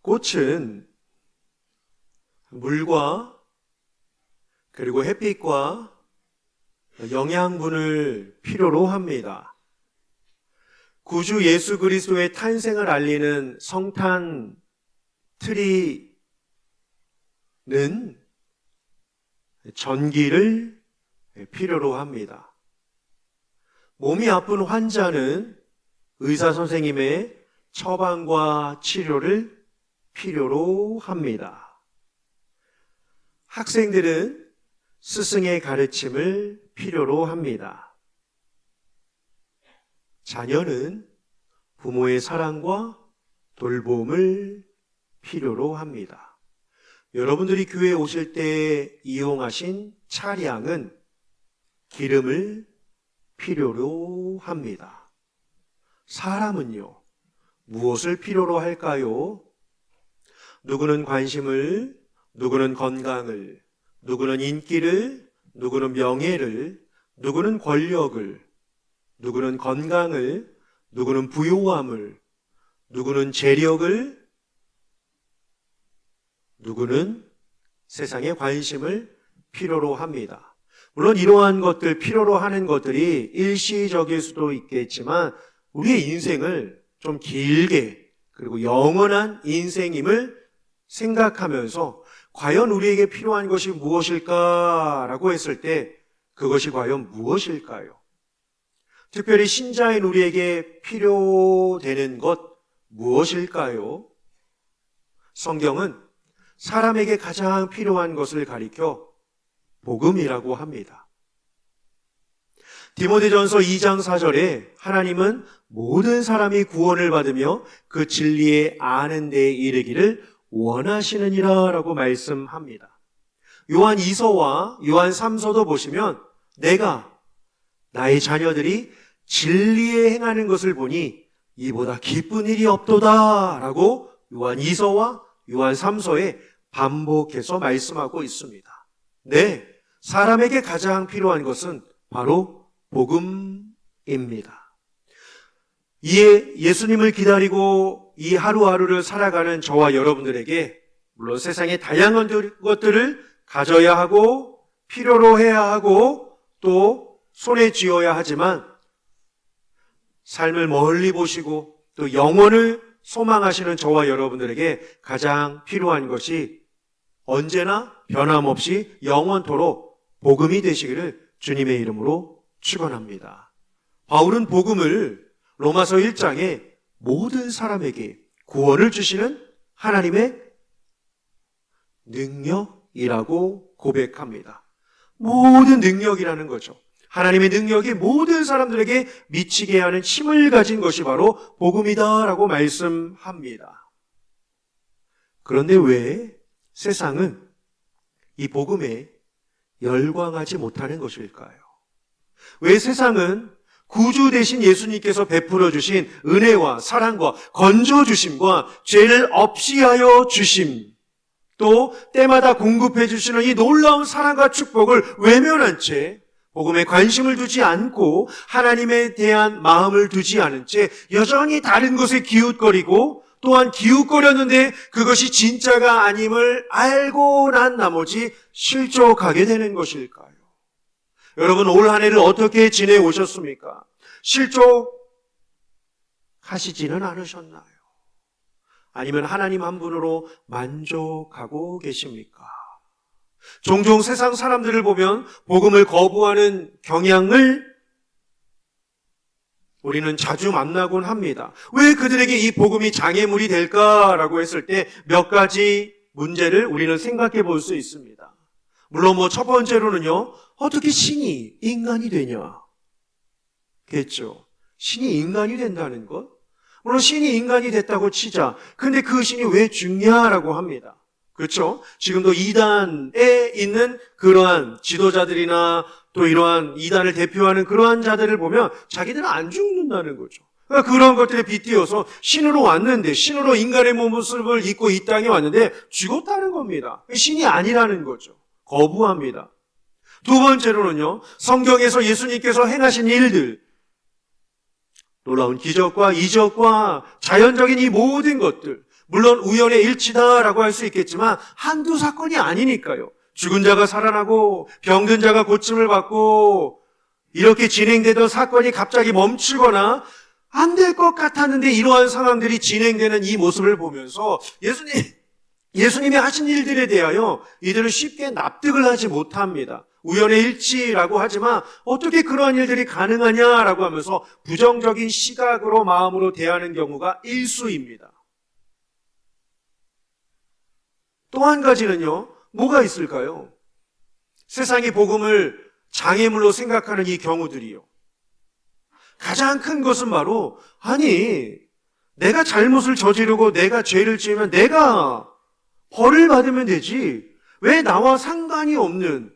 꽃은 물과 그리고 햇빛과 영양분을 필요로 합니다. 구주 예수 그리스도의 탄생을 알리는 성탄 트리는 전기를 필요로 합니다. 몸이 아픈 환자는 의사 선생님의 처방과 치료를 필요로 합니다. 학생들은 스승의 가르침을 필요로 합니다. 자녀는 부모의 사랑과 돌봄을 필요로 합니다. 여러분들이 교회에 오실 때 이용하신 차량은 기름을 필요로 합니다. 사람은요, 무엇을 필요로 할까요? 누구는 관심을, 누구는 건강을, 누구는 인기를, 누구는 명예를, 누구는 권력을, 누구는 건강을, 누구는 부요함을, 누구는 재력을, 누구는 세상의 관심을 필요로 합니다. 물론 이러한 것들, 필요로 하는 것들이 일시적일 수도 있겠지만 우리의 인생을 좀 길게 그리고 영원한 인생임을 생각하면서 과연 우리에게 필요한 것이 무엇일까라고 했을 때 그것이 과연 무엇일까요? 특별히 신자인 우리에게 필요되는 것 무엇일까요? 성경은 사람에게 가장 필요한 것을 가리켜 복음이라고 합니다. 디모데전서 2장 4절에 하나님은 모든 사람이 구원을 받으며 그 진리에 아는 데에 이르기를 원하시느니라 라고 말씀합니다. 요한 2서와 요한 3서도 보시면 내가 나의 자녀들이 진리에 행하는 것을 보니 이보다 기쁜 일이 없도다 라고 요한 2서와 요한 3서에 반복해서 말씀하고 있습니다. 네, 사람에게 가장 필요한 것은 바로 복음입니다. 이에 예수님을 기다리고 이 하루하루를 살아가는 저와 여러분들에게 물론 세상의 다양한 것들을 가져야 하고 필요로 해야 하고 또 손에 쥐어야 하지만 삶을 멀리 보시고 또 영원을 소망하시는 저와 여러분들에게 가장 필요한 것이 언제나 변함없이 영원토록 복음이 되시기를 주님의 이름으로 축원합니다. 바울은 복음을 로마서 1장에 모든 사람에게 구원을 주시는 하나님의 능력이라고 고백합니다. 모든 능력이라는 거죠. 하나님의 능력이 모든 사람들에게 미치게 하는 힘을 가진 것이 바로 복음이다라고 말씀합니다. 그런데 왜 세상은 이 복음에 열광하지 못하는 것일까요? 왜 세상은 구주 되신 예수님께서 베풀어 주신 은혜와 사랑과 건져 주심과 죄를 없이 하여 주심, 또 때마다 공급해 주시는 이 놀라운 사랑과 축복을 외면한 채 복음에 관심을 두지 않고 하나님에 대한 마음을 두지 않은 채 여전히 다른 것에 기웃거리고 또한 기웃거렸는데 그것이 진짜가 아님을 알고 난 나머지 실족하게 되는 것일까요? 여러분, 올 한 해를 어떻게 지내오셨습니까? 실족하시지는 않으셨나요? 아니면 하나님 한 분으로 만족하고 계십니까? 종종 세상 사람들을 보면 복음을 거부하는 경향을 우리는 자주 만나곤 합니다. 왜 그들에게 이 복음이 장애물이 될까라고 했을 때 몇 가지 문제를 우리는 생각해 볼 수 있습니다. 물론 첫 번째로는요, 어떻게 신이 인간이 되냐? 겠죠. 신이 인간이 된다는 것? 물론 신이 인간이 됐다고 치자. 근데 그 신이 왜 죽냐라고 합니다. 그렇죠? 지금도 이단에 있는 그러한 지도자들이나 또 이러한 이단을 대표하는 그러한 자들을 보면 자기들은 안 죽는다는 거죠. 그러니까 그런 것들에 빗대어서 신으로 왔는데, 신으로 인간의 모습을 입고 이 땅에 왔는데 죽었다는 겁니다. 신이 아니라는 거죠. 거부합니다. 두 번째로는요, 성경에서 예수님께서 행하신 일들, 놀라운 기적과 이적과 자연적인 이 모든 것들, 물론 우연의 일치다라고 할 수 있겠지만 한두 사건이 아니니까요. 죽은 자가 살아나고 병든 자가 고침을 받고 이렇게 진행되던 사건이 갑자기 멈추거나 안 될 것 같았는데 이러한 상황들이 진행되는 이 모습을 보면서 예수님이 하신 일들에 대하여 이들은 쉽게 납득을 하지 못합니다. 우연의 일치라고 하지만 어떻게 그러한 일들이 가능하냐라고 하면서 부정적인 시각으로 마음으로 대하는 경우가 일수입니다. 또 한 가지는요, 뭐가 있을까요? 세상이 복음을 장애물로 생각하는 이 경우들이요. 가장 큰 것은 바로, 아니, 내가 잘못을 저지르고 내가 죄를 지으면 내가 벌을 받으면 되지. 왜 나와 상관이 없는,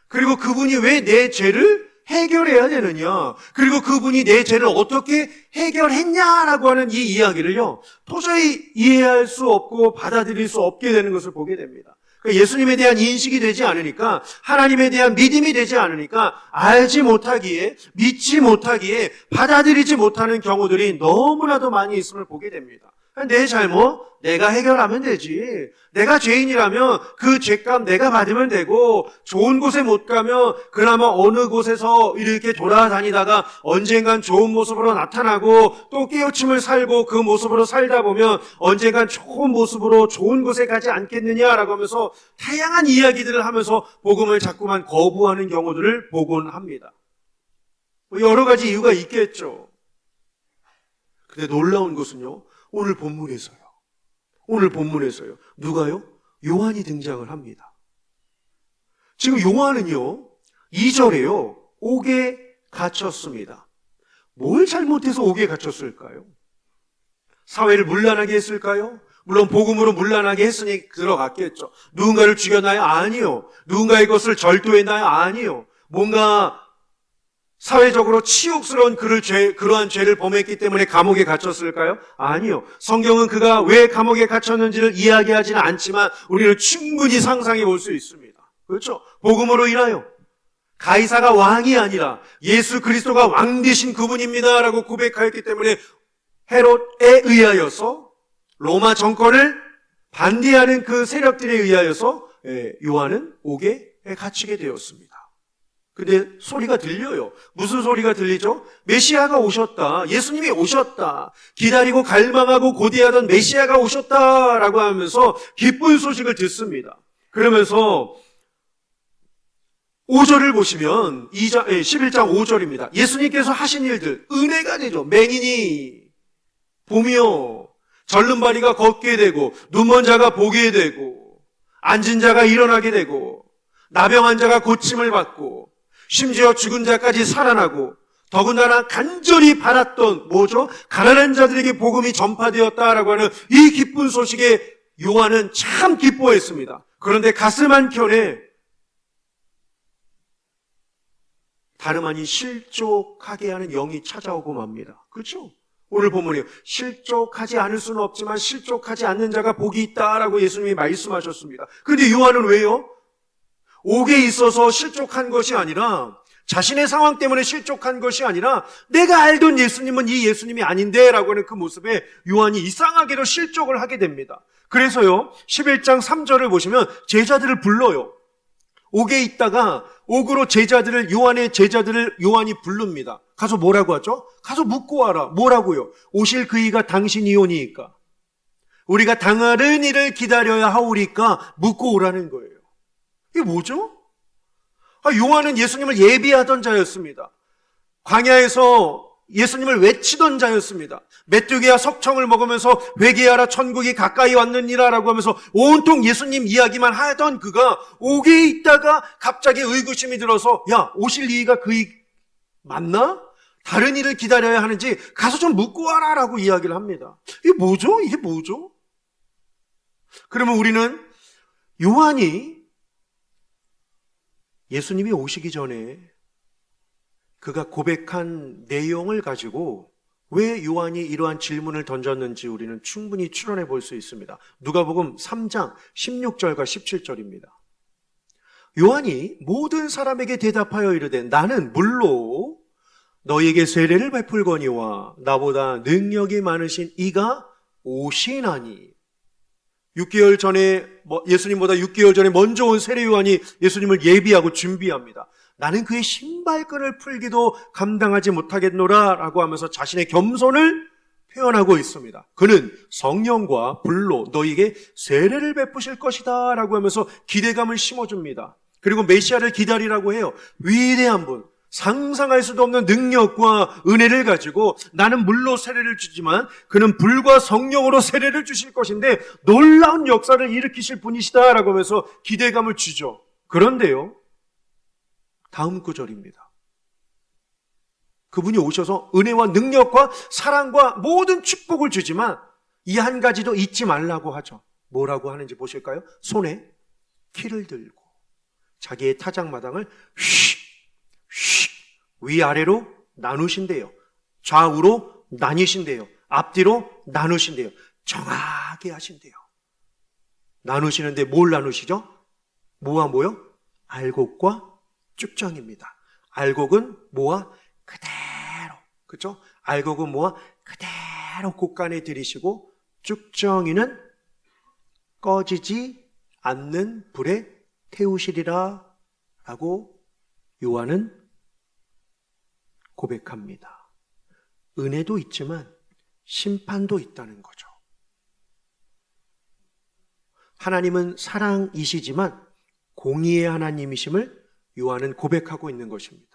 그리고 그분이 왜 내 죄를 해결해야 되느냐, 그리고 그분이 내 죄를 어떻게 해결했냐라고 하는 이 이야기를요, 도저히 이해할 수 없고 받아들일 수 없게 되는 것을 보게 됩니다. 예수님에 대한 인식이 되지 않으니까, 하나님에 대한 믿음이 되지 않으니까 알지 못하기에, 믿지 못하기에, 받아들이지 못하는 경우들이 너무나도 많이 있음을 보게 됩니다. 내 잘못 내가 해결하면 되지. 내가 죄인이라면 그 죄값 내가 받으면 되고, 좋은 곳에 못 가면 그나마 어느 곳에서 이렇게 돌아다니다가 언젠간 좋은 모습으로 나타나고 또 깨우침을 살고 그 모습으로 살다 보면 언젠간 좋은 모습으로 좋은 곳에 가지 않겠느냐라고 하면서 다양한 이야기들을 하면서 복음을 자꾸만 거부하는 경우들을 보곤 합니다. 여러 가지 이유가 있겠죠. 근데 놀라운 것은요, 오늘 본문에서요. 누가요? 요한이 등장을 합니다. 지금 요한은요, 2절에요, 옥에 갇혔습니다. 뭘 잘못해서 옥에 갇혔을까요? 사회를 문란하게 했을까요? 물론 복음으로 문란하게 했으니 들어갔겠죠. 누군가를 죽였나요? 아니요. 누군가의 것을 절도했나요? 아니요. 뭔가 사회적으로 치욕스러운 그러한 죄를 범했기 때문에 감옥에 갇혔을까요? 아니요. 성경은 그가 왜 감옥에 갇혔는지를 이야기하지는 않지만 우리는 충분히 상상해 볼 수 있습니다. 그렇죠? 복음으로 인하여 가이사가 왕이 아니라 예수 그리스도가 왕 되신 그분입니다 라고 고백하였기 때문에 헤롯에 의하여서, 로마 정권을 반대하는 그 세력들에 의하여서 요한은 옥에 갇히게 되었습니다. 근데 소리가 들려요. 무슨 소리가 들리죠? 메시아가 오셨다. 예수님이 오셨다. 기다리고 갈망하고 고대하던 메시아가 오셨다라고 하면서 기쁜 소식을 듣습니다. 그러면서 5절을 보시면 11장 5절입니다. 예수님께서 하신 일들, 은혜가 되죠. 맹인이 보며 절름발이가 걷게 되고, 눈먼 자가 보게 되고, 앉은 자가 일어나게 되고, 나병한 자가 고침을 받고, 심지어 죽은 자까지 살아나고, 더군다나 간절히 바랐던 뭐죠? 가난한 자들에게 복음이 전파되었다라고 하는 이 기쁜 소식에 요한은 참 기뻐했습니다. 그런데 가슴 한켠에 다름 아닌 실족하게 하는 영이 찾아오고 맙니다. 그렇죠? 오늘 본문이요, 실족하지 않을 수는 없지만 실족하지 않는 자가 복이 있다라고 예수님이 말씀하셨습니다. 그런데 요한은 왜요? 옥에 있어서 실족한 것이 아니라, 자신의 상황 때문에 실족한 것이 아니라, 내가 알던 예수님은 이 예수님이 아닌데 라고 하는 그 모습에 요한이 이상하게도 실족을 하게 됩니다. 그래서요, 11장 3절을 보시면 제자들을 불러요. 옥에 있다가 옥으로 요한의 제자들을 요한이 부릅니다. 가서 뭐라고 하죠? 가서 묻고 와라. 뭐라고요? 오실 그이가 당신이오니까, 우리가 당하는 일을 기다려야 하오리까 묻고 오라는 거예요. 이게 뭐죠? 요한은 예수님을 예비하던 자였습니다. 광야에서 예수님을 외치던 자였습니다. 메뚜기와 석청을 먹으면서 회개하라, 천국이 가까이 왔느니라 라고 하면서 온통 예수님 이야기만 하던 그가 옥에 있다가 갑자기 의구심이 들어서, 야, 오실 이가 그이 맞나? 다른 일을 기다려야 하는지 가서 좀 묻고 와라 라고 이야기를 합니다. 이게 뭐죠? 그러면 우리는 요한이 예수님이 오시기 전에 그가 고백한 내용을 가지고 왜 요한이 이러한 질문을 던졌는지 우리는 충분히 추론해 볼 수 있습니다. 누가복음 3장 16절과 17절입니다. 요한이 모든 사람에게 대답하여 이르되, 나는 물로 너희에게 세례를 베풀거니와 나보다 능력이 많으신 이가 오시나니. 6개월 전에, 예수님보다 6개월 전에 먼저 온 세례 요한이 예수님을 예비하고 준비합니다. 나는 그의 신발끈을 풀기도 감당하지 못하겠노라 라고 하면서 자신의 겸손을 표현하고 있습니다. 그는 성령과 불로 너희에게 세례를 베푸실 것이다 라고 하면서 기대감을 심어줍니다. 그리고 메시아를 기다리라고 해요. 위대한 분, 상상할 수도 없는 능력과 은혜를 가지고 나는 물로 세례를 주지만 그는 불과 성령으로 세례를 주실 것인데 놀라운 역사를 일으키실 분이시다 라고 하면서 기대감을 주죠. 그런데요, 다음 구절입니다. 그분이 오셔서 은혜와 능력과 사랑과 모든 축복을 주지만 이 한 가지도 잊지 말라고 하죠. 뭐라고 하는지 보실까요? 손에 키를 들고 자기의 타작마당을 위아래로 나누신대요. 좌우로 나뉘신대요. 앞뒤로 나누신대요. 정확히 하신대요. 나누시는데 뭘 나누시죠? 뭐와 뭐요? 알곡과 쭉정입니다. 알곡은 뭐와 그대로, 그렇죠? 알곡은 뭐와 그대로 곳간에 들이시고 쭉정이는 꺼지지 않는 불에 태우시리라 라고 요한은 고백합니다. 은혜도 있지만 심판도 있다는 거죠. 하나님은 사랑이시지만 공의의 하나님이심을 요한은 고백하고 있는 것입니다.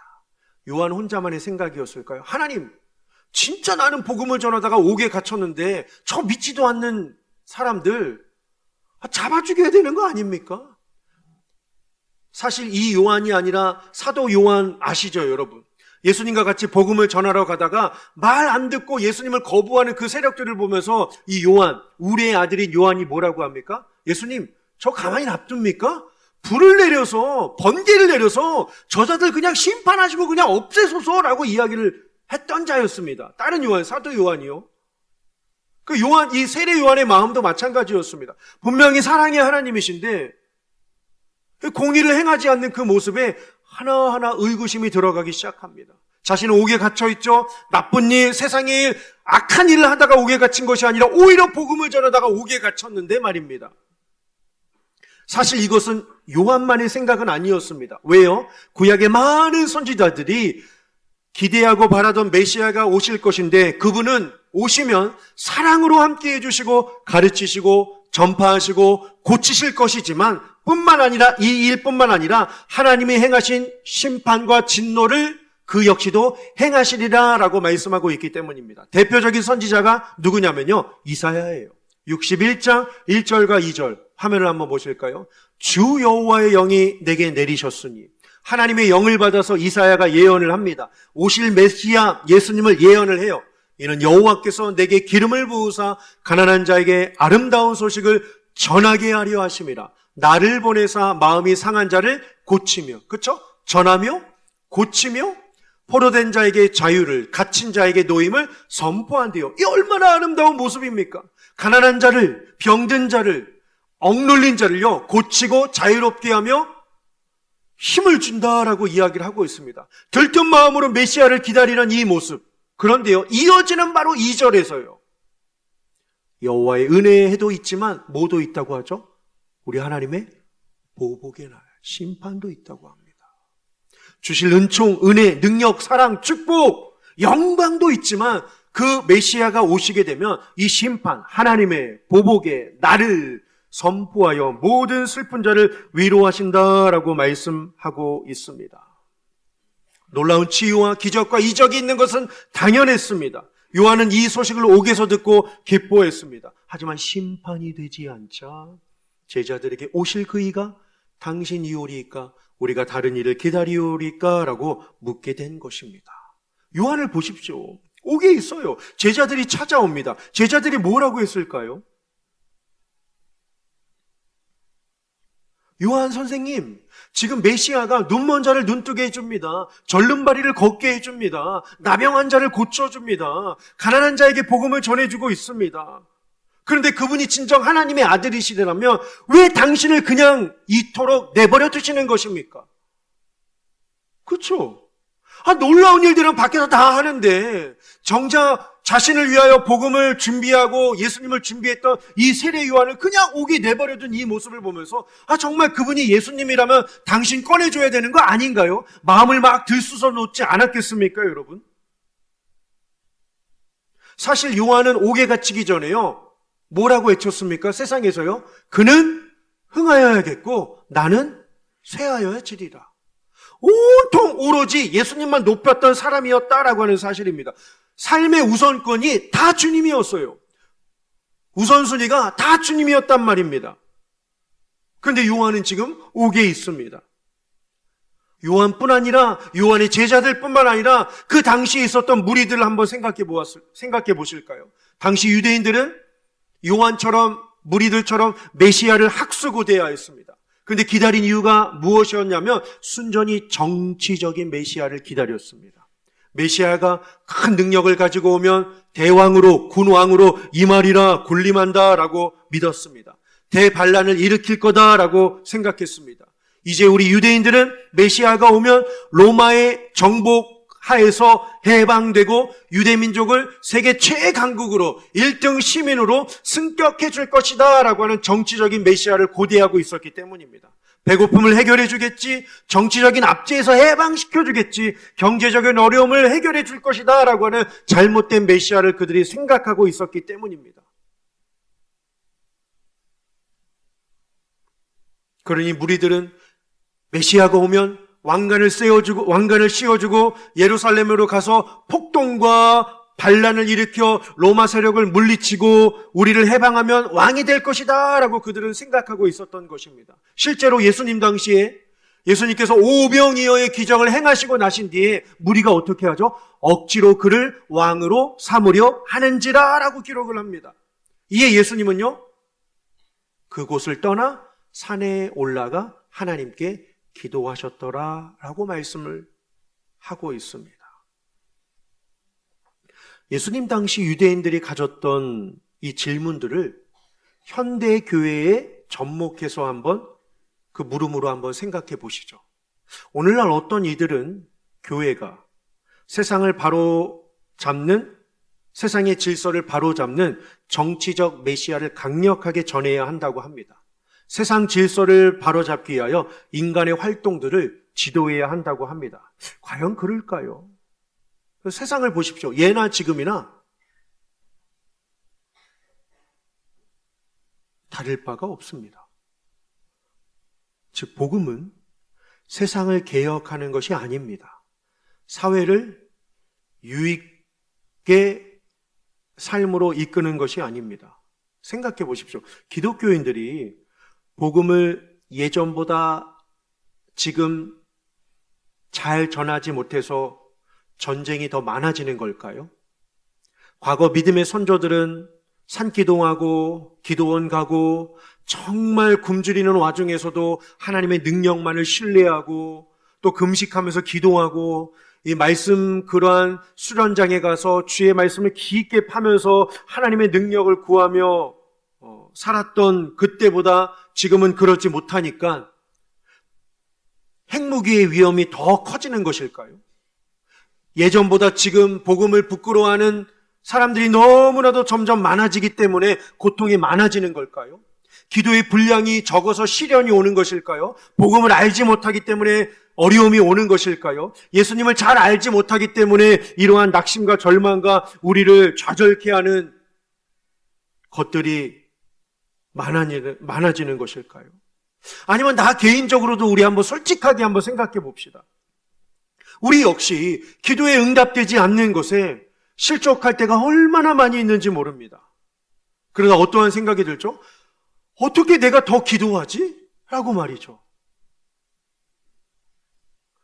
요한 혼자만의 생각이었을까요? 하나님, 진짜 나는 복음을 전하다가 옥에 갇혔는데 저 믿지도 않는 사람들 잡아 죽여야 되는 거 아닙니까? 사실 이 요한이 아니라 사도 요한 아시죠, 여러분? 예수님과 같이 복음을 전하러 가다가 말 안 듣고 예수님을 거부하는 그 세력들을 보면서 이 요한, 우리의 아들인 요한이 뭐라고 합니까? 예수님, 저 가만히 놔둡니까? 불을 내려서, 번개를 내려서 저자들 그냥 심판하시고 그냥 없애소서라고 이야기를 했던 자였습니다. 다른 요한, 사도 요한이요. 그 요한, 이 세례 요한의 마음도 마찬가지였습니다. 분명히 사랑의 하나님이신데 공의를 행하지 않는 그 모습에 하나하나 의구심이 들어가기 시작합니다. 자신은 옥에 갇혀있죠. 나쁜 일, 세상의 일, 악한 일을 하다가 옥에 갇힌 것이 아니라 오히려 복음을 전하다가 옥에 갇혔는데 말입니다. 사실 이것은 요한만의 생각은 아니었습니다. 왜요? 구약의 많은 선지자들이 기대하고 바라던 메시아가 오실 것인데 그분은 오시면 사랑으로 함께 해주시고 가르치시고 전파하시고 고치실 것이지만 뿐만 아니라 이 일뿐만 아니라 하나님이 행하신 심판과 진노를 그 역시도 행하시리라 라고 말씀하고 있기 때문입니다. 대표적인 선지자가 누구냐면요, 이사야예요. 61장 1절과 2절 화면을 한번 보실까요? 주 여호와의 영이 내게 내리셨으니, 하나님의 영을 받아서 이사야가 예언을 합니다. 오실 메시아 예수님을 예언을 해요. 이는 여호와께서 내게 기름을 부으사 가난한 자에게 아름다운 소식을 전하게 하려 하심이라. 나를 보내사 마음이 상한 자를 고치며, 그렇죠? 전하며 고치며 포로된 자에게 자유를, 갇힌 자에게 노임을 선포한대요. 이 얼마나 아름다운 모습입니까? 가난한 자를, 병든 자를, 억눌린 자를요 고치고 자유롭게 하며 힘을 준다라고 이야기를 하고 있습니다. 들뜬 마음으로 메시아를 기다리는 이 모습. 그런데요, 이어지는 바로 2절에서요. 여호와의 은혜의 해도 있지만 뭐도 있다고 하죠? 우리 하나님의 보복의 날, 심판도 있다고 합니다. 주실 은총, 은혜, 능력, 사랑, 축복, 영광도 있지만 그 메시아가 오시게 되면 이 심판, 하나님의 보복의 날을 선포하여 모든 슬픈 자를 위로하신다라고 말씀하고 있습니다. 놀라운 치유와 기적과 이적이 있는 것은 당연했습니다. 요한은 이 소식을 옥에서 듣고 기뻐했습니다. 하지만 심판이 되지 않자 제자들에게 오실 그이가 당신이 오리이까 우리가 다른 일을 기다리오리까 라고 묻게 된 것입니다. 요한을 보십시오. 옥에 있어요. 제자들이 찾아옵니다. 제자들이 뭐라고 했을까요? 요한 선생님, 지금 메시아가 눈먼 자를 눈뜨게 해줍니다. 절름발이를 걷게 해줍니다. 나병한 자를 고쳐줍니다. 가난한 자에게 복음을 전해주고 있습니다. 그런데 그분이 진정 하나님의 아들이시라면 왜 당신을 그냥 이토록 내버려 두시는 것입니까? 그렇죠? 놀라운 일들은 밖에서 다 하는데 정작 자신을 위하여 복음을 준비하고 예수님을 준비했던 이 세례 요한을 그냥 오게 내버려둔 이 모습을 보면서 정말 그분이 예수님이라면 당신 꺼내줘야 되는 거 아닌가요? 마음을 막 들쑤서 놓지 않았겠습니까, 여러분? 사실 요한은 옥에 갇히기 전에요, 뭐라고 외쳤습니까? 세상에서요, 그는 흥하여야겠고 나는 쇠하여야지리라. 온통 오로지 예수님만 높였던 사람이었다라고 하는 사실입니다. 삶의 우선권이 다 주님이었어요. 우선순위가 다 주님이었단 말입니다. 그런데 요한은 지금 옥에 있습니다. 요한뿐 아니라 요한의 제자들뿐만 아니라 그 당시에 있었던 무리들을 한번 생각해 보실까요? 당시 유대인들은 요한처럼 무리들처럼 메시아를 학수고대해야 했습니다. 그런데 기다린 이유가 무엇이었냐면 순전히 정치적인 메시아를 기다렸습니다. 메시아가 큰 능력을 가지고 오면 대왕으로, 군왕으로 임하리라, 군림한다라고 믿었습니다. 대반란을 일으킬 거다라고 생각했습니다. 이제 우리 유대인들은 메시아가 오면 로마의 정복 하에서 해방되고 유대민족을 세계 최강국으로 1등 시민으로 승격해 줄 것이다 라고 하는 정치적인 메시아를 고대하고 있었기 때문입니다. 배고픔을 해결해 주겠지, 정치적인 압제에서 해방시켜 주겠지, 경제적인 어려움을 해결해 줄 것이다 라고 하는 잘못된 메시아를 그들이 생각하고 있었기 때문입니다. 그러니 무리들은 메시아가 오면 왕관을 씌워주고 예루살렘으로 가서 폭동과 반란을 일으켜 로마 세력을 물리치고 우리를 해방하면 왕이 될 것이다 라고 그들은 생각하고 있었던 것입니다. 실제로 예수님 당시에 예수님께서 오병이어의 기적을 행하시고 나신 뒤에 무리가 어떻게 하죠? 억지로 그를 왕으로 삼으려 하는지라 라고 기록을 합니다. 이에 예수님은요, 그곳을 떠나 산에 올라가 하나님께 기도하셨더라 라고 말씀을 하고 있습니다. 예수님 당시 유대인들이 가졌던 이 질문들을 현대 교회에 접목해서 한번 그 물음으로 한번 생각해 보시죠. 오늘날 어떤 이들은 교회가 세상을 바로 잡는, 세상의 질서를 바로 잡는 정치적 메시아를 강력하게 전해야 한다고 합니다. 세상 질서를 바로잡기 위하여 인간의 활동들을 지도해야 한다고 합니다. 과연 그럴까요? 세상을 보십시오. 예나 지금이나 다를 바가 없습니다. 즉, 복음은 세상을 개혁하는 것이 아닙니다. 사회를 유익의 삶으로 이끄는 것이 아닙니다. 생각해 보십시오. 기독교인들이 복음을 예전보다 지금 잘 전하지 못해서 전쟁이 더 많아지는 걸까요? 과거 믿음의 선조들은 산기동하고 기도원 가고 정말 굶주리는 와중에서도 하나님의 능력만을 신뢰하고 또 금식하면서 기도하고 이 말씀 그러한 수련장에 가서 주의 말씀을 깊게 파면서 하나님의 능력을 구하며 살았던 그때보다 지금은 그렇지 못하니까 핵무기의 위험이 더 커지는 것일까요? 예전보다 지금 복음을 부끄러워하는 사람들이 너무나도 점점 많아지기 때문에 고통이 많아지는 걸까요? 기도의 분량이 적어서 시련이 오는 것일까요? 복음을 알지 못하기 때문에 어려움이 오는 것일까요? 예수님을 잘 알지 못하기 때문에 이러한 낙심과 절망과 우리를 좌절케 하는 것들이 많아지는 것일까요? 아니면 나 개인적으로도 우리 한번 솔직하게 한번 생각해 봅시다. 우리 역시 기도에 응답되지 않는 것에 실족할 때가 얼마나 많이 있는지 모릅니다. 그러다 어떠한 생각이 들죠? 어떻게 내가 더 기도하지? 라고 말이죠.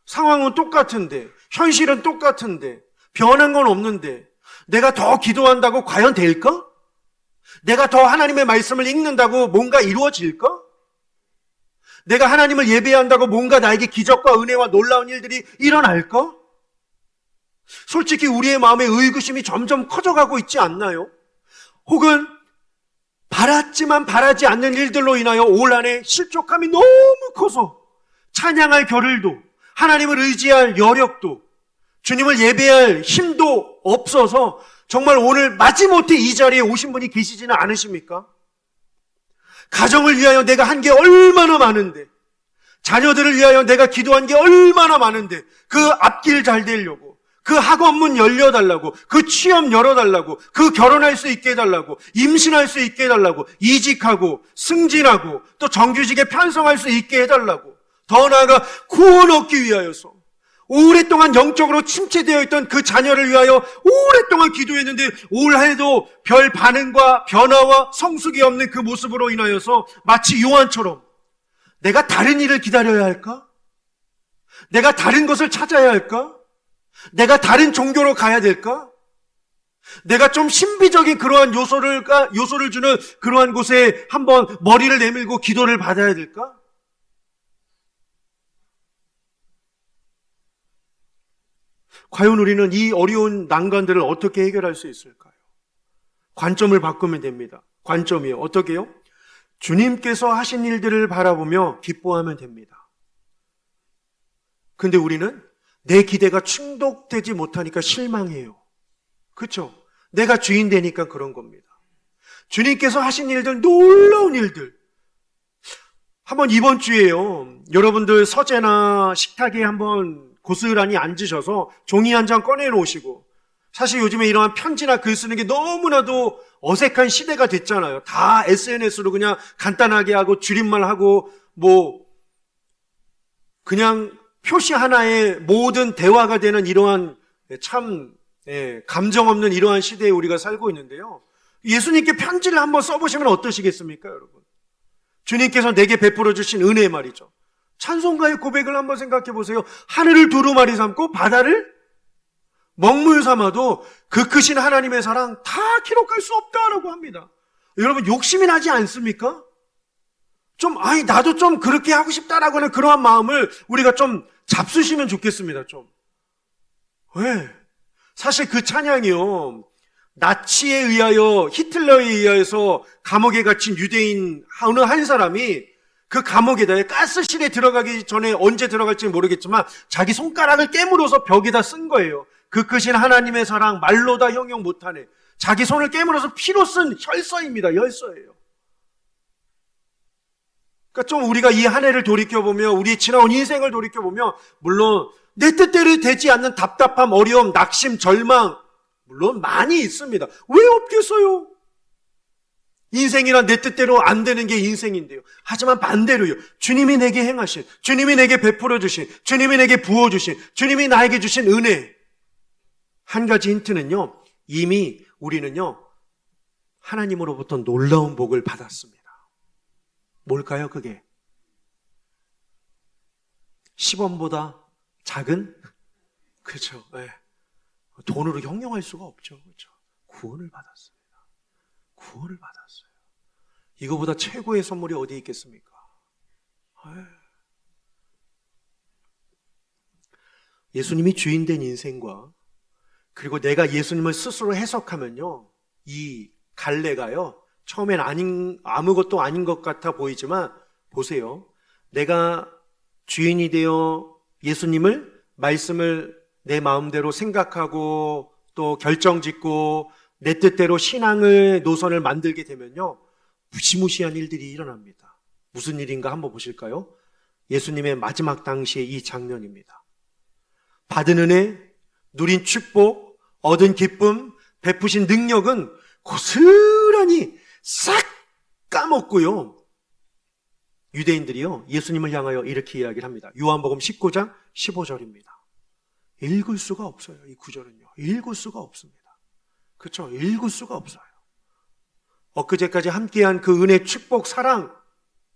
상황은 똑같은데, 현실은 똑같은데, 변한 건 없는데 내가 더 기도한다고 과연 될까? 내가 더 하나님의 말씀을 읽는다고 뭔가 이루어질까? 내가 하나님을 예배한다고 뭔가 나에게 기적과 은혜와 놀라운 일들이 일어날까? 솔직히 우리의 마음에 의구심이 점점 커져가고 있지 않나요? 혹은 바랐지만 바라지 않는 일들로 인하여 올 한해 실족함이 너무 커서 찬양할 겨를도, 하나님을 의지할 여력도, 주님을 예배할 힘도 없어서 정말 오늘 마지못해 이 자리에 오신 분이 계시지는 않으십니까? 가정을 위하여 내가 한 게 얼마나 많은데, 자녀들을 위하여 내가 기도한 게 얼마나 많은데, 그 앞길 잘 되려고, 그 학원문 열려달라고, 그 취업 열어달라고, 그 결혼할 수 있게 해달라고, 임신할 수 있게 해달라고, 이직하고 승진하고 또 정규직에 편성할 수 있게 해달라고, 더 나아가 구원 얻기 위하여서 오랫동안 영적으로 침체되어 있던 그 자녀를 위하여 오랫동안 기도했는데 올 한해도 별 반응과 변화와 성숙이 없는 그 모습으로 인하여서 마치 요한처럼 내가 다른 일을 기다려야 할까? 내가 다른 것을 찾아야 할까? 내가 다른 종교로 가야 될까? 내가 좀 신비적인 그러한 요소를 주는 그러한 곳에 한번 머리를 내밀고 기도를 받아야 될까? 과연 우리는 이 어려운 난관들을 어떻게 해결할 수 있을까요? 관점을 바꾸면 됩니다. 관점이요. 어떻게요? 주님께서 하신 일들을 바라보며 기뻐하면 됩니다. 근데 우리는 내 기대가 충족되지 못하니까 실망해요. 그렇죠? 내가 주인 되니까 그런 겁니다. 주님께서 하신 일들, 놀라운 일들. 한번 이번 주에요, 여러분들 서재나 식탁에 한번 고스란히 앉으셔서 종이 한 장 꺼내놓으시고, 사실 요즘에 이러한 편지나 글 쓰는 게 너무나도 어색한 시대가 됐잖아요. 다 SNS로 그냥 간단하게 하고 줄임말 하고 그냥 표시 하나에 모든 대화가 되는 이러한 참 감정 없는 이러한 시대에 우리가 살고 있는데요. 예수님께 편지를 한번 써보시면 어떠시겠습니까, 여러분? 주님께서 내게 베풀어 주신 은혜 말이죠. 찬송가의 고백을 한번 생각해 보세요. 하늘을 두루마리 삼고 바다를 먹물 삼아도 그 크신 하나님의 사랑 다 기록할 수 없다라고 합니다. 여러분, 욕심이 나지 않습니까? 나도 좀 그렇게 하고 싶다라고 하는 그러한 마음을 우리가 좀 잡수시면 좋겠습니다, 좀. 왜? 사실 그 찬양이요, 나치에 의하여, 히틀러에 의해서 감옥에 갇힌 유대인 어느 한 사람이 그 감옥에다 가스실에 들어가기 전에 언제 들어갈지 모르겠지만 자기 손가락을 깨물어서 벽에다 쓴 거예요. 그 크신 하나님의 사랑 말로 다 형용 못하네. 자기 손을 깨물어서 피로 쓴 혈서입니다. 혈서예요. 그러니까 좀 우리가 이 한 해를 돌이켜보며, 우리 지나온 인생을 돌이켜보며, 물론 내 뜻대로 되지 않는 답답함, 어려움, 낙심, 절망 물론 많이 있습니다. 왜 없겠어요? 인생이란 내 뜻대로 안 되는 게 인생인데요. 하지만 반대로요, 주님이 내게 행하신, 주님이 내게 베풀어 주신, 주님이 내게 부어주신, 주님이 나에게 주신 은혜, 한 가지 힌트는요, 이미 우리는요 하나님으로부터 놀라운 복을 받았습니다. 뭘까요, 그게? 10원보다 작은? 그렇죠. 네. 돈으로 형용할 수가 없죠. 그렇죠. 구원을 받았습니다. 구원을 받았어요. 이거보다 최고의 선물이 어디 있겠습니까? 예수님이 주인된 인생과, 그리고 내가 예수님을 스스로 해석하면요, 이 갈래가요, 처음엔 아무것도 아닌 것 같아 보이지만, 보세요. 내가 주인이 되어 예수님을, 말씀을 내 마음대로 생각하고 또 결정짓고 내 뜻대로 신앙의 노선을 만들게 되면요, 무시무시한 일들이 일어납니다. 무슨 일인가 한번 보실까요? 예수님의 마지막 당시의 이 장면입니다. 받은 은혜, 누린 축복, 얻은 기쁨, 베푸신 능력은 고스란히 싹 까먹고요, 유대인들이요 예수님을 향하여 이렇게 이야기를 합니다. 요한복음 19장 15절입니다. 읽을 수가 없어요. 이 구절은요, 읽을 수가 없습니다. 그렇죠? 읽을 수가 없어요. 엊그제까지 함께한 그 은혜, 축복, 사랑,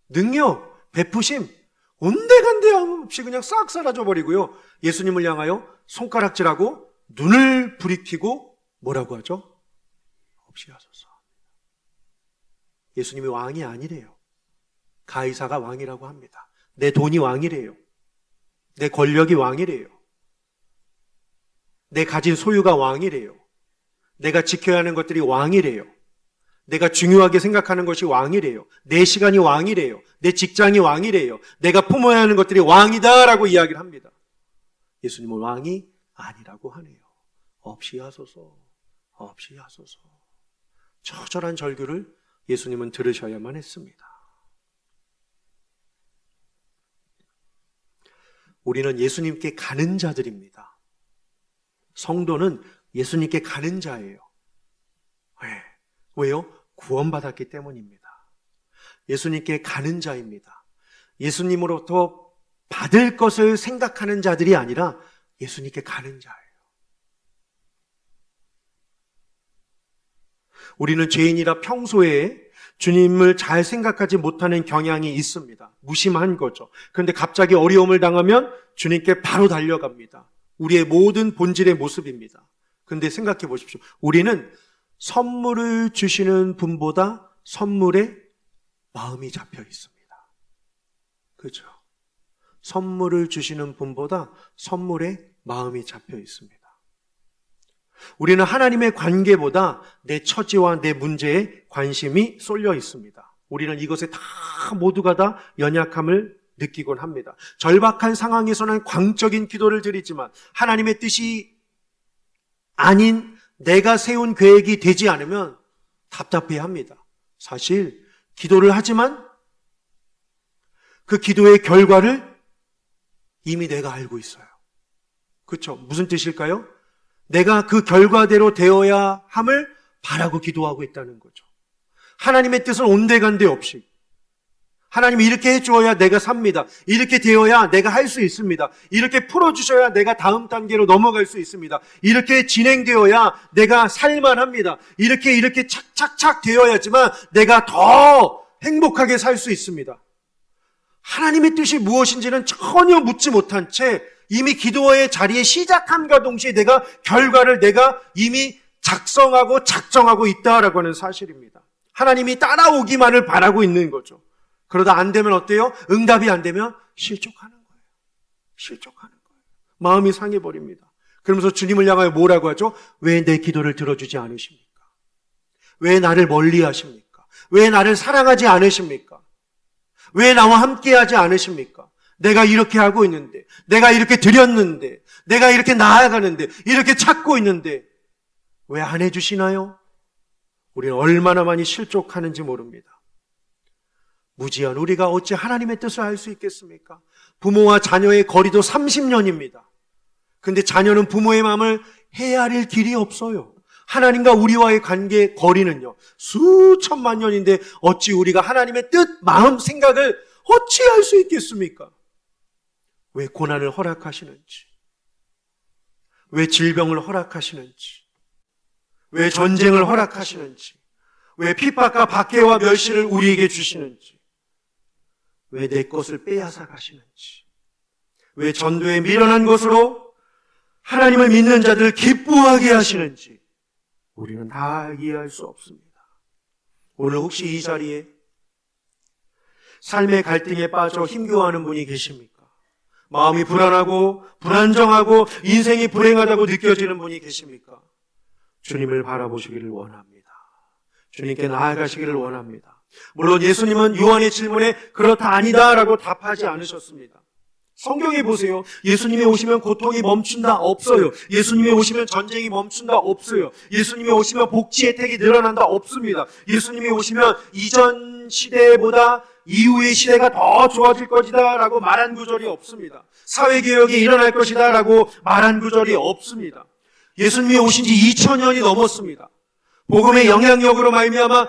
능력, 베푸심 온데간데 없이 그냥 싹 사라져버리고요, 예수님을 향하여 손가락질하고 눈을 부리키고 뭐라고 하죠? 없이 하소서. 예수님이 왕이 아니래요. 가이사가 왕이라고 합니다. 내 돈이 왕이래요. 내 권력이 왕이래요. 내 가진 소유가 왕이래요. 내가 지켜야 하는 것들이 왕이래요. 내가 중요하게 생각하는 것이 왕이래요. 내 시간이 왕이래요. 내 직장이 왕이래요. 내가 품어야 하는 것들이 왕이다라고 이야기를 합니다. 예수님은 왕이 아니라고 하네요. 없이 하소서. 없이 하소서. 처절한 절규를 예수님은 들으셔야만 했습니다. 우리는 예수님께 가는 자들입니다. 성도는 예수님께 가는 자예요. 왜요? 구원받았기 때문입니다. 예수님께 가는 자입니다. 예수님으로부터 받을 것을 생각하는 자들이 아니라 예수님께 가는 자예요. 우리는 죄인이라 평소에 주님을 잘 생각하지 못하는 경향이 있습니다. 무심한 거죠. 그런데 갑자기 어려움을 당하면 주님께 바로 달려갑니다. 우리의 모든 본질의 모습입니다. 그런데 생각해 보십시오. 우리는 선물을 주시는 분보다 선물에 마음이 잡혀 있습니다. 그렇죠? 선물을 주시는 분보다 선물에 마음이 잡혀 있습니다. 우리는 하나님의 관계보다 내 처지와 내 문제에 관심이 쏠려 있습니다. 우리는 이것에 다 모두가 다 연약함을 느끼곤 합니다. 절박한 상황에서는 광적인 기도를 드리지만 하나님의 뜻이 아닌 내가 세운 계획이 되지 않으면 답답해합니다. 사실 기도를 하지만 그 기도의 결과를 이미 내가 알고 있어요. 그렇죠? 무슨 뜻일까요? 내가 그 결과대로 되어야 함을 바라고 기도하고 있다는 거죠. 하나님의 뜻은 온데간데 없이 하나님이 이렇게 해주어야 내가 삽니다. 이렇게 되어야 내가 할 수 있습니다. 이렇게 풀어주셔야 내가 다음 단계로 넘어갈 수 있습니다. 이렇게 진행되어야 내가 살만합니다. 이렇게 착착착 되어야지만 내가 더 행복하게 살 수 있습니다. 하나님의 뜻이 무엇인지는 전혀 묻지 못한 채 이미 기도의 자리에 시작함과 동시에 내가 결과를 내가 이미 작정하고 있다라고 하는 사실입니다. 하나님이 따라오기만을 바라고 있는 거죠. 그러다 안 되면 어때요? 응답이 안 되면 실족하는 거예요. 실족하는 거예요. 마음이 상해버립니다. 그러면서 주님을 향하여 뭐라고 하죠? 왜 내 기도를 들어주지 않으십니까? 왜 나를 멀리 하십니까? 왜 나를 사랑하지 않으십니까? 왜 나와 함께하지 않으십니까? 내가 이렇게 하고 있는데, 내가 이렇게 드렸는데, 내가 이렇게 나아가는데, 이렇게 찾고 있는데 왜 안 해주시나요? 우리는 얼마나 많이 실족하는지 모릅니다. 무지한 우리가 어찌 하나님의 뜻을 알 수 있겠습니까? 부모와 자녀의 거리도 30년입니다. 근데 자녀는 부모의 마음을 헤아릴 길이 없어요. 하나님과 우리와의 관계 거리는요, 수천만 년인데 어찌 우리가 하나님의 뜻, 마음, 생각을 어찌 알 수 있겠습니까? 왜 고난을 허락하시는지, 왜 질병을 허락하시는지, 왜 전쟁을 허락하시는지, 왜 핍박과 박해와 멸시를 우리에게 주시는지, 왜 내 것을 빼앗아 가시는지, 왜 전도에 미련한 것으로 하나님을 믿는 자들을 기뻐하게 하시는지 우리는 다 이해할 수 없습니다. 오늘 혹시 이 자리에 삶의 갈등에 빠져 힘겨워하는 분이 계십니까? 마음이 불안하고 불안정하고 인생이 불행하다고 느껴지는 분이 계십니까? 주님을 바라보시기를 원합니다. 주님께 나아가시기를 원합니다. 물론 예수님은 요한의 질문에 그렇다 아니다라고 답하지 않으셨습니다. 성경에 보세요. 예수님이 오시면 고통이 멈춘다? 없어요. 예수님이 오시면 전쟁이 멈춘다? 없어요. 예수님이 오시면 복지 혜택이 늘어난다? 없습니다. 예수님이 오시면 이전 시대보다 이후의 시대가 더 좋아질 것이다 라고 말한 구절이 없습니다. 사회개혁이 일어날 것이다 라고 말한 구절이 없습니다. 예수님이 오신 지 2000년이 넘었습니다. 복음의 영향력으로 말미암아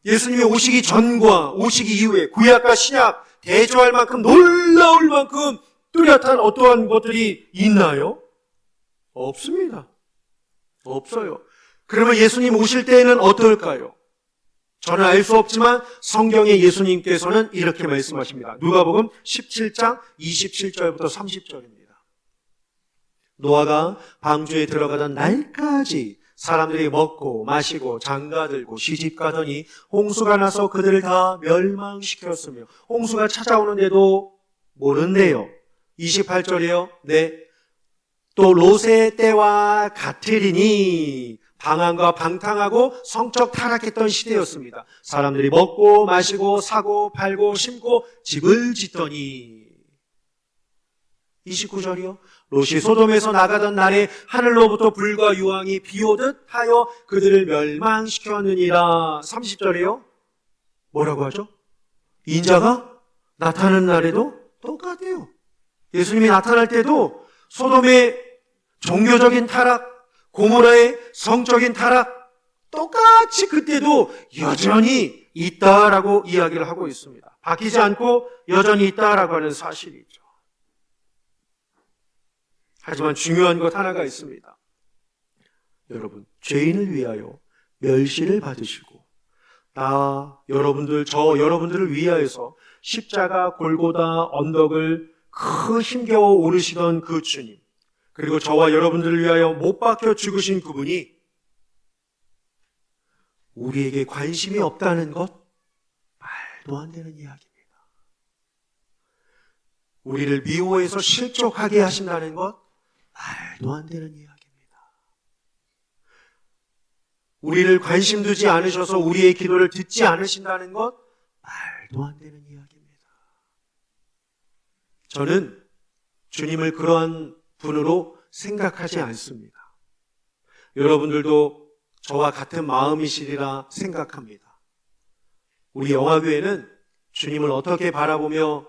예수님이 오시기 전과 오시기 이후에 구약과 신약 대조할 만큼 놀라울 만큼 뚜렷한 어떠한 것들이 있나요? 없습니다. 없어요. 그러면 예수님 오실 때에는 어떨까요? 저는 알 수 없지만 성경에 예수님께서는 이렇게 말씀하십니다. 누가복음 17장 27절부터 30절입니다. 노아가 방주에 들어가던 날까지 사람들이 먹고 마시고 장가들고 시집가더니 홍수가 나서 그들을 다 멸망시켰으며 홍수가 찾아오는데도 모른대요. 28절이에요. 네. 또 롯의 때와 같으리니 방황과 방탕하고 성적 타락했던 시대였습니다. 사람들이 먹고 마시고 사고 팔고 심고 집을 짓더니 29절이요. 롯이 소돔에서 나가던 날에 하늘로부터 불과 유황이 비오듯 하여 그들을 멸망시켰느니라. 30절이요. 뭐라고 하죠? 인자가 나타나는 날에도 똑같아요. 예수님이 나타날 때도 소돔의 종교적인 타락, 고모라의 성적인 타락, 똑같이 그때도 여전히 있다라고 이야기를 하고 있습니다. 바뀌지 않고 여전히 있다라고 하는 사실이죠. 하지만 중요한 것 하나가 있습니다. 여러분, 죄인을 위하여 멸시를 받으시고 여러분들을 위하여서 십자가 골고다 언덕을 힘겨워 오르시던 그 주님, 그리고 저와 여러분들을 위하여 못 박혀 죽으신 그분이 우리에게 관심이 없다는 것, 말도 안 되는 이야기입니다. 우리를 미워해서 실족하게 하신다는 것, 말도 안 되는 이야기입니다. 우리를 관심 두지 않으셔서 우리의 기도를 듣지 않으신다는 것, 말도 안 되는 이야기입니다. 저는 주님을 그러한 분으로 생각하지 않습니다. 여러분들도 저와 같은 마음이시리라 생각합니다. 우리 영화교회는 주님을 어떻게 바라보며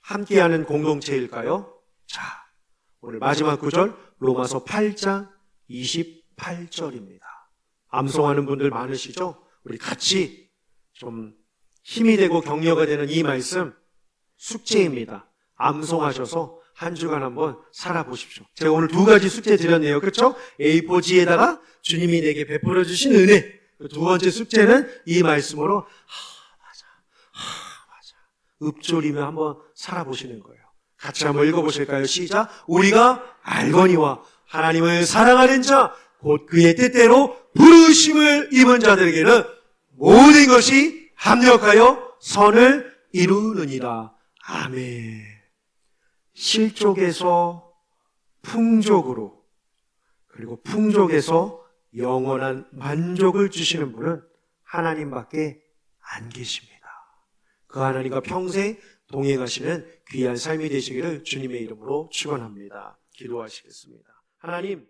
함께하는 공동체일까요? 자, 오늘 마지막 구절 로마서 8장 28절입니다. 암송하는 분들 많으시죠? 우리 같이 좀 힘이 되고 격려가 되는 이 말씀 숙제입니다. 암송하셔서 한 주간 한번 살아보십시오. 제가 오늘 두 가지 숙제 드렸네요. 그렇죠? A4지에다가 주님이 내게 베풀어 주신 은혜. 두 번째 숙제는 이 말씀으로 맞아 읊조리며 한번 살아보시는 거예요. 같이 한번 읽어보실까요? 시작. 우리가 알거니와 하나님을 사랑하는 자 곧 그의 뜻대로 부르심을 입은 자들에게는 모든 것이 합력하여 선을 이루느니라. 아멘. 실족에서 풍족으로, 그리고 풍족에서 영원한 만족을 주시는 분은 하나님밖에 안 계십니다. 그 하나님과 평생 동행하시는 귀한 삶이 되시기를 주님의 이름으로 축원합니다. 기도하시겠습니다. 하나님,